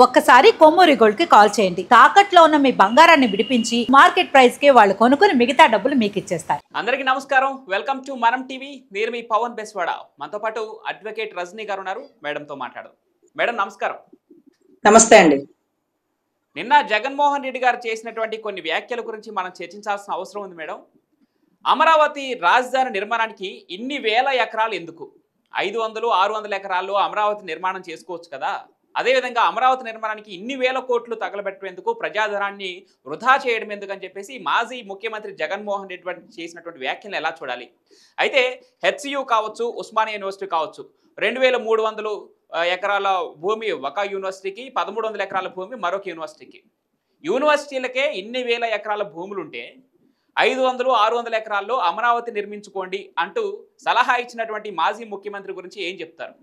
ఒక్కసారి కొమ్మూరి గోల్డ్ కి కాల్ చేయండి. తాకట్లో ఉన్న మీ బంగారాన్ని విడిపించి మార్కెట్ ప్రైస్ కి వాళ్ళు కొనుక్కుని మిగతా డబ్బులు మీకు ఇచ్చేస్తారు. అందరికీ నమస్కారం. వెల్కమ్ టు మనం టీవీ. నేను మీ పవన్ బెస్వాడ. మనతో పాటు అడ్వకేట్ రజనీ గారు ఉన్నారు. మేడంతో మాట్లాడదాం. మేడం నమస్కారం. నమస్తే అండి. నిన్న జగన్మోహన్ రెడ్డి గారు చేసినటువంటి కొన్ని వ్యాఖ్యల గురించి మనం చర్చించాల్సిన అవసరం ఉంది మేడం. అమరావతి రాజధాని నిర్మాణానికి ఇన్ని వేల ఎకరాలు ఎందుకు? 500, 600 ఎకరాల్లో అమరావతి నిర్మాణం చేసుకోవచ్చు కదా. అదేవిధంగా అమరావతి నిర్మాణానికి ఇన్ని వేల కోట్లు తగలబెట్టేందుకు, ప్రజాధనాన్ని వృధా చేయడం ఎందుకు అని చెప్పేసి మాజీ ముఖ్యమంత్రి జగన్మోహన్ రెడ్డి చేసినటువంటి వ్యాఖ్యలను ఎలా చూడాలి? అయితే హెచ్సియు కావచ్చు, ఉస్మానియా యూనివర్సిటీ కావచ్చు, 2300 ఎకరాల భూమి ఒక యూనివర్సిటీకి, 1300 ఎకరాల భూమి మరొక యూనివర్సిటీకి. యూనివర్సిటీలకే ఇన్ని వేల ఎకరాల భూములుంటే 500, 600 ఎకరాల్లో అమరావతి నిర్మించుకోండి అంటూ సలహా ఇచ్చినటువంటి మాజీ ముఖ్యమంత్రి గురించి ఏం చెప్తారు?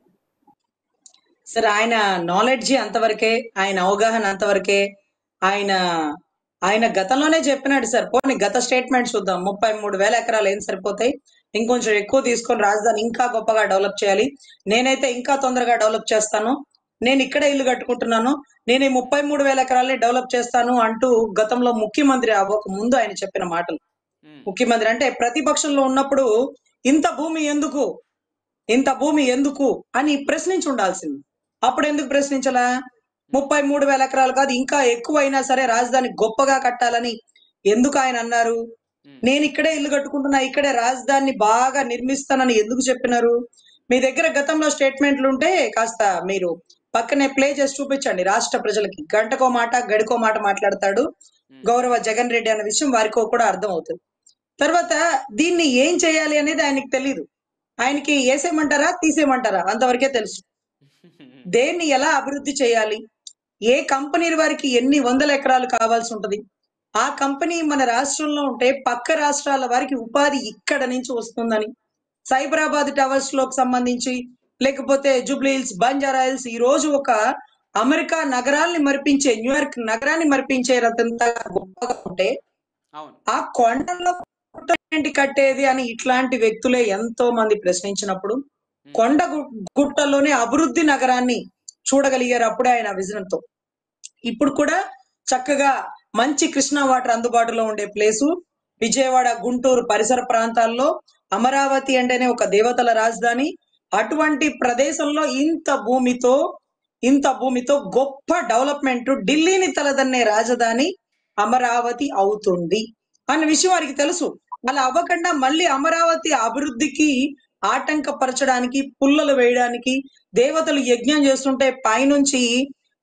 సార్, ఆయన నాలెడ్జ్ అంతవరకే, ఆయన అవగాహన అంతవరకే. ఆయన ఆయన గతంలోనే చెప్పినాడు సార్. పోనీ గత స్టేట్మెంట్ చూద్దాం. 33,000 ఎకరాలు ఏం సరిపోతాయి, ఇంకొంచెం ఎక్కువ తీసుకొని రాజధాని ఇంకా గొప్పగా డెవలప్ చేయాలి, నేనైతే ఇంకా తొందరగా డెవలప్ చేస్తాను, నేను ఇక్కడే ఇల్లు కట్టుకుంటున్నాను, నేను ఈ 33,000 ఎకరాలని డెవలప్ చేస్తాను అంటూ గతంలో ముఖ్యమంత్రి అవ్వక ముందు ఆయన చెప్పిన మాటలు. ముఖ్యమంత్రి అంటే ప్రతిపక్షంలో ఉన్నప్పుడు ఇంత భూమి ఎందుకు, ఇంత భూమి ఎందుకు అని ప్రశ్నించి ఉండాల్సింది. అప్పుడు ఎందుకు ప్రశ్నించాలా? 33,000 ఎకరాలు కాదు, ఇంకా ఎక్కువ అయినా సరే రాజధాని గొప్పగా కట్టాలని ఎందుకు ఆయన అన్నారు? నేను ఇక్కడే ఇల్లు కట్టుకుంటున్నా, ఇక్కడే రాజధానిని బాగా నిర్మిస్తానని ఎందుకు చెప్పినారు? మీ దగ్గర గతంలో స్టేట్మెంట్లు ఉంటే కాస్త మీరు పక్కనే ప్లే చేసి చూపించండి రాష్ట్ర ప్రజలకి. గంటకో మాట గడికో మాట మాట్లాడతాడు గౌరవ జగన్ రెడ్డి అన్న విషయం వారికో కూడా అర్థం అవుతుంది. తర్వాత దీన్ని ఏం చేయాలి అనేది ఆయనకి తెలియదు. ఆయనకి వేసేయమంటారా తీసేయమంటారా అంతవరకే తెలుసు. దేన్ని ఎలా అభివృద్ధి చేయాలి, ఏ కంపెనీ వారికి ఎన్ని వందల ఎకరాలు కావాల్సి ఉంటది, ఆ కంపెనీ మన రాష్ట్రంలో ఉంటే పక్క రాష్ట్రాల వారికి ఉపాధి ఇక్కడ నుంచి వస్తుందని, సైబరాబాద్ టవర్స్ లోకి సంబంధించి, లేకపోతే జూబ్లీ హిల్స్, బంజారా హిల్స్, ఈ రోజు ఒక అమెరికా నగరాల్ని మరిపించే, న్యూయార్క్ నగరాన్ని మరిపించే రతంతా గొప్పగా ఉంటే ఆ కొండల్లో కట్టేది అని ఇట్లాంటి వ్యక్తులే ఎంతో మంది ప్రశ్నించినప్పుడు కొండ గుట్టలోనే అభివృద్ధి నగరాన్ని చూడగలిగారు అప్పుడే ఆయన విజన్ తో. ఇప్పుడు కూడా చక్కగా మంచి కృష్ణా వాటర్ అందుబాటులో ఉండే ప్లేసు విజయవాడ, గుంటూరు పరిసర ప్రాంతాల్లో అమరావతి అంటేనే ఒక దేవతల రాజధాని. అటువంటి ప్రదేశంలో ఇంత భూమితో గొప్ప డెవలప్మెంట్, ఢిల్లీని తలదన్నే రాజధాని అమరావతి అవుతుంది అన్న విషయం వారికి తెలుసు. అలా అవ్వకుండా మళ్ళీ అమరావతి అభివృద్ధికి ఆటంకపరచడానికి, పుల్లలు వేయడానికి, దేవతలు యజ్ఞం చేస్తుంటే పైనుంచి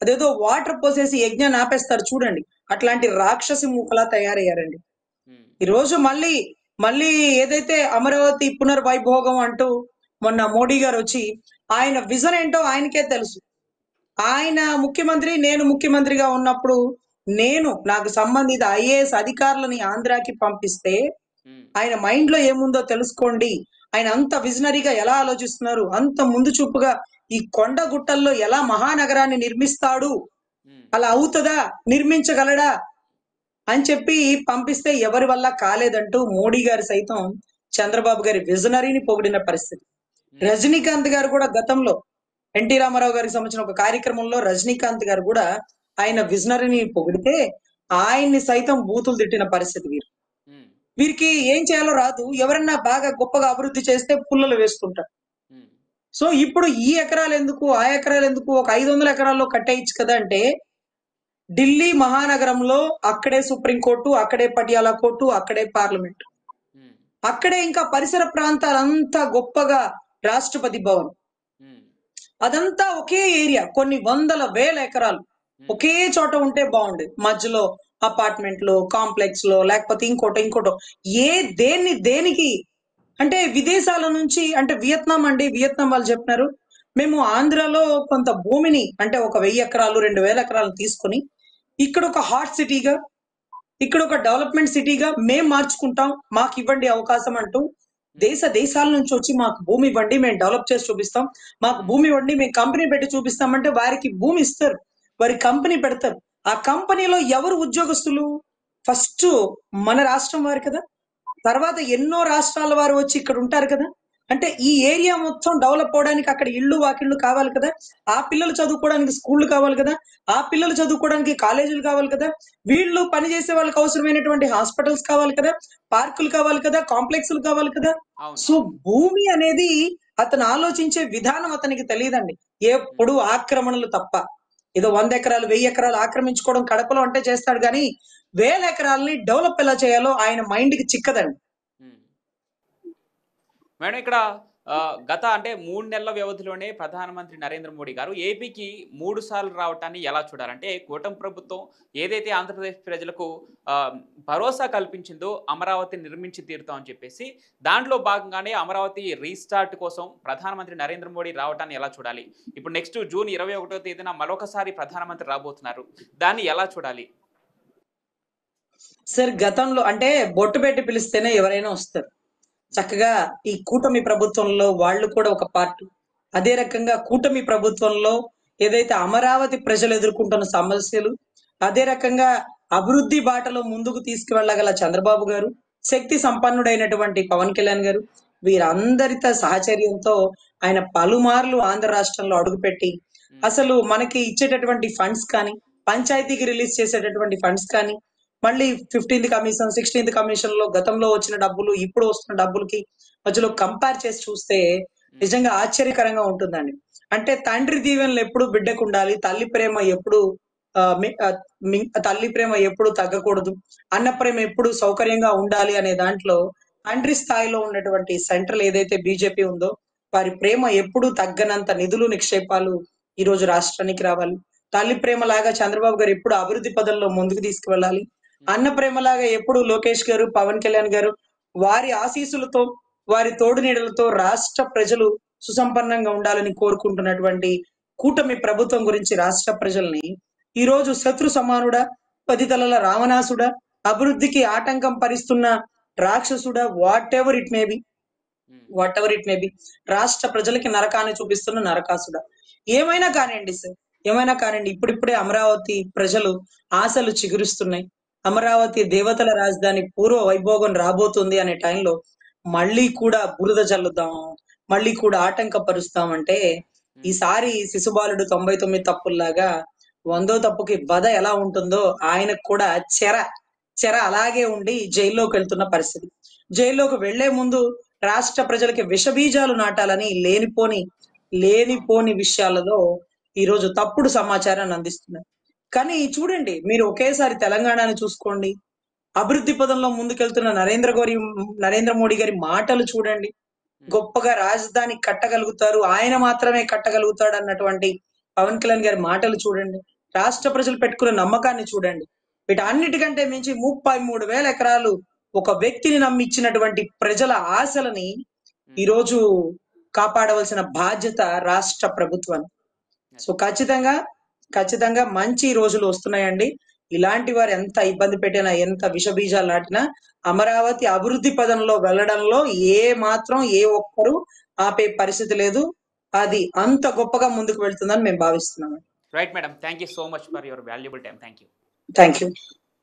అదేదో వాటర్ పోసేసి యజ్ఞాన్ని ఆపేస్తారు చూడండి, అట్లాంటి రాక్షసి మూకలా తయారయ్యారండి. ఈరోజు మళ్ళీ ఏదైతే అమరావతి పునర్వైభోగం అంటూ మొన్న మోడీ గారు వచ్చి ఆయన విజన్ ఏంటో ఆయనకే తెలుసు. ఆయన ముఖ్యమంత్రి, నేను ముఖ్యమంత్రిగా ఉన్నప్పుడు నాకు సంబంధిత ఐఏఎస్ అధికారులని ఆంధ్రాకి పంపిస్తే ఆయన మైండ్ లో ఏముందో తెలుసుకోండి. ఆయన అంత విజనరీగా ఎలా ఆలోచిస్తున్నారు, అంత ముందు చూపుగా ఈ కొండ గుట్టల్లో ఎలా మహానగరాన్ని నిర్మిస్తాడు, అలా అవుతుందా, నిర్మించగలడా అని చెప్పి పంపిస్తే ఎవరి వల్ల కాలేదంటూ మోడీ గారు సైతం చంద్రబాబు గారి విజనరీని పొగిడిన పరిస్థితి. రజనీకాంత్ గారు కూడా గతంలో ఎన్టీ రామారావు గారికి సంబంధించిన ఒక కార్యక్రమంలో రజనీకాంత్ గారు కూడా ఆయన విజనరీని పొగిడితే ఆయన్ని సైతం బూతులు తిట్టిన పరిస్థితి. వీరికి ఏం చేయాలో రాదు, ఎవరన్నా బాగా గొప్పగా అభివృద్ధి చేస్తే పుల్లలు వేసుకుంటారు. సో ఇప్పుడు ఈ ఎకరాలు ఎందుకు, ఆ ఎకరాలు ఎందుకు, ఒక 500 ఎకరాల్లో కట్టేయచ్చు కదా అంటే, ఢిల్లీ మహానగరంలో అక్కడే సుప్రీంకోర్టు, అక్కడే పటియాలా కోర్టు, అక్కడే పార్లమెంట్, అక్కడే ఇంకా పరిసర ప్రాంతాలంతా గొప్పగా రాష్ట్రపతి భవన్, అదంతా ఒకే ఏరియా, కొన్ని వందల వేల ఎకరాలు ఒకే చోట ఉంటే బాగుండేది. మధ్యలో అపార్ట్మెంట్లు, కాంప్లెక్స్ లో, లేకపోతే ఇంకోటో దేనికి అంటే విదేశాల నుంచి, అంటే వియత్నాం వాళ్ళు చెప్పినారు, మేము ఆంధ్రాలో కొంత భూమిని అంటే ఒక 1000 ఎకరాలు 2000 ఎకరాలు తీసుకుని ఇక్కడ ఒక హాట్ సిటీగా, ఇక్కడ ఒక డెవలప్మెంట్ సిటీగా మేము మార్చుకుంటాం, మాకు ఇవ్వండి అవకాశం అంటూ దేశాల నుంచి వచ్చి మాకు భూమి ఇవ్వండి, మేము డెవలప్ చేసి చూపిస్తాం, మాకు భూమి ఇవ్వండి, మేము కంపెనీ పెట్టి చూపిస్తామంటే వారికి భూమి ఇస్తారు, వారి కంపెనీ పెడతారు. ఆ కంపెనీలో ఎవరు ఉద్యోగస్తులు? ఫస్ట్ మన రాష్ట్రం వారు కదా, తర్వాత ఎన్నో రాష్ట్రాల వారు వచ్చి ఇక్కడ ఉంటారు కదా. అంటే ఈ ఏరియా మొత్తం డెవలప్ అవడానికి అక్కడ ఇళ్ళు వాకిళ్ళు కావాలి కదా, ఆ పిల్లలు చదువుకోవడానికి స్కూళ్ళు కావాలి కదా, ఆ పిల్లలు చదువుకోవడానికి కాలేజీలు కావాలి కదా, వీళ్ళు పనిచేసే వాళ్ళకి అవసరమైనటువంటి హాస్పిటల్స్ కావాలి కదా, పార్కులు కావాలి కదా, కాంప్లెక్స్లు కావాలి కదా. అవును సో అవును. భూమి అనేది అతను ఆలోచించే విధానం అతనికి తెలియదండి. ఎప్పుడు ఆక్రమణలు తప్ప. ఏదో 100 ఎకరాలు 1000 ఎకరాలు ఆక్రమించుకోవడం కడపలో అంటే చేస్తాడు కానీ 1000 ఎకరాలని డెవలప్ ఎలా చేయాలో ఆయన మైండ్ కి చిక్కదండి. ఉమ్. మేడం ఇక్కడ గత అంటే 3 నెలల వ్యవధిలోనే ప్రధానమంత్రి నరేంద్ర మోడీ గారు ఏపీకి 3 సార్లు రావటాన్ని ఎలా చూడాలంటే కూటమి ప్రభుత్వం ఏదైతే ఆంధ్రప్రదేశ్ ప్రజలకు ఆ, భరోసా కల్పించిందో అమరావతి నిర్మించి తీరుతాం అని చెప్పేసి దాంట్లో భాగంగానే అమరావతి రీస్టార్ట్ కోసం ప్రధానమంత్రి నరేంద్ర మోడీ రావటాన్ని ఎలా చూడాలి? ఇప్పుడు నెక్స్ట్ జూన్ 21వ తేదీన మరొకసారి ప్రధానమంత్రి రాబోతున్నారు, దాన్ని ఎలా చూడాలి? సార్ గతంలో అంటే బొట్టు పెట్టి పిలిస్తేనే ఎవరైనా వస్తారు. చక్కగా ఈ కూటమి ప్రభుత్వంలో వాళ్ళు కూడా ఒక పార్ట్. అదే రకంగా కూటమి ప్రభుత్వంలో ఏదైతే అమరావతి ప్రజలు ఎదుర్కొంటున్న సమస్యలు, అదే రకంగా అభివృద్ధి బాటలో ముందుకు తీసుకువెళ్ళగల చంద్రబాబు గారు, శక్తి సంపన్నుడైనటువంటి పవన్ కళ్యాణ్ గారు, వీరందరితో సహచర్యంతో ఆయన పలుమార్లు ఆంధ్ర రాష్ట్రంలో అడుగుపెట్టి అసలు మనకి ఇచ్చేటటువంటి ఫండ్స్ కానీ, పంచాయతీకి రిలీజ్ చేసేటటువంటి ఫండ్స్ కానీ, మళ్ళీ 15th కమిషన్ 16th కమిషన్ లో గతంలో వచ్చిన డబ్బులు ఇప్పుడు వస్తున్న డబ్బులకి మధ్యలో కంపేర్ చేసి చూస్తే నిజంగా ఆశ్చర్యకరంగా ఉంటుందండి. అంటే తండ్రి దీవెనలు ఎప్పుడు బిడ్డకు ఉండాలి, తల్లి ప్రేమ ఎప్పుడు తల్లి ప్రేమ ఎప్పుడు తగ్గకూడదు, అన్న ప్రేమ ఎప్పుడు సౌకర్యంగా ఉండాలి అనే దాంట్లో తండ్రి స్థాయిలో ఉన్నటువంటి సెంట్రల్ ఏదైతే బీజేపీ ఉందో వారి ప్రేమ ఎప్పుడు తగ్గనంత నిధులు నిక్షేపాలు ఈ రోజు రాష్ట్రానికి రావాలి. తల్లి ప్రేమ లాగా చంద్రబాబు గారు ఎప్పుడు అభివృద్ధి పదంలో ముందుకు తీసుకువెళ్ళాలి. అన్న ప్రేమలాగా ఎప్పుడు లోకేష్ గారు, పవన్ కళ్యాణ్ గారు వారి ఆశీస్సులతో, వారి తోడు నీడలతో రాష్ట్ర ప్రజలు సుసంపన్నంగా ఉండాలని కోరుకుంటున్నటువంటి కూటమి ప్రభుత్వం గురించి రాష్ట్ర ప్రజల్ని ఈ రోజు శత్రు సమానుడా, 10 తలల రావణాసుడా, అభివృద్ధికి ఆటంకం పరిస్తున్న రాక్షసుడా, whatever it may be రాష్ట్ర ప్రజలకి నరకాన్ని చూపిస్తున్న నరకాసుడా, ఏమైనా కానివ్వండి సార్, ఏమైనా కానివ్వండి. ఇప్పుడిప్పుడే అమరావతి ప్రజలు ఆశలు చిగురుస్తున్నాయి. అమరావతి దేవతల రాజధాని పూర్వ వైభోగం రాబోతుంది అనే టైంలో మళ్ళీ కూడా బురద జల్లుదాం, మళ్ళీ కూడా ఆటంకపరుస్తాం అంటే ఈసారి శిశుబాలుడు 99 తప్పుల్లాగా 100వ తప్పుకి వధ ఎలా ఉంటుందో ఆయనకు కూడా చెర చెర అలాగే ఉండి జైల్లోకి వెళ్తున్న పరిస్థితి. జైల్లోకి వెళ్లే ముందు రాష్ట్ర ప్రజలకి విషబీజాలు నాటాలని లేనిపోని విషయాలలో ఈ రోజు తప్పుడు సమాచారాన్ని అందిస్తున్నారు. కానీ చూడండి, మీరు ఒకేసారి తెలంగాణని చూసుకోండి, అభివృద్ధి పదంలో ముందుకెళ్తున్న నరేంద్ర మోడీ గారి మాటలు చూడండి, గొప్పగా రాజధాని కట్టగలుగుతారు, ఆయన మాత్రమే కట్టగలుగుతాడు అన్నటువంటి పవన్ కళ్యాణ్ గారి మాటలు చూడండి, రాష్ట్ర ప్రజలు పెట్టుకున్న నమ్మకాన్ని చూడండి. వీటన్నిటికంటే మించి 33,000 ఎకరాలు ఒక వ్యక్తిని నమ్మిచ్చినటువంటి ప్రజల ఆశలని ఈ రోజు కాపాడవలసిన బాధ్యత రాష్ట్ర ప్రభుత్వాన్ని. సో ఖచ్చితంగా మంచి రోజులు వస్తున్నాయండి. ఇలాంటి వారు ఎంత ఇబ్బంది పెట్టినా, ఎంత విషబీజాలు నాటినా అమరావతి అభివృద్ధి పదంలో వెళ్ళడంలో ఏ ఒక్కరు ఆపే పరిస్థితి లేదు. అది అంత గొప్పగా ముందుకు వెళ్తుందని మేము భావిస్తున్నాము. Right madam, thank you so much for your valuable time. Thank you. Thank you.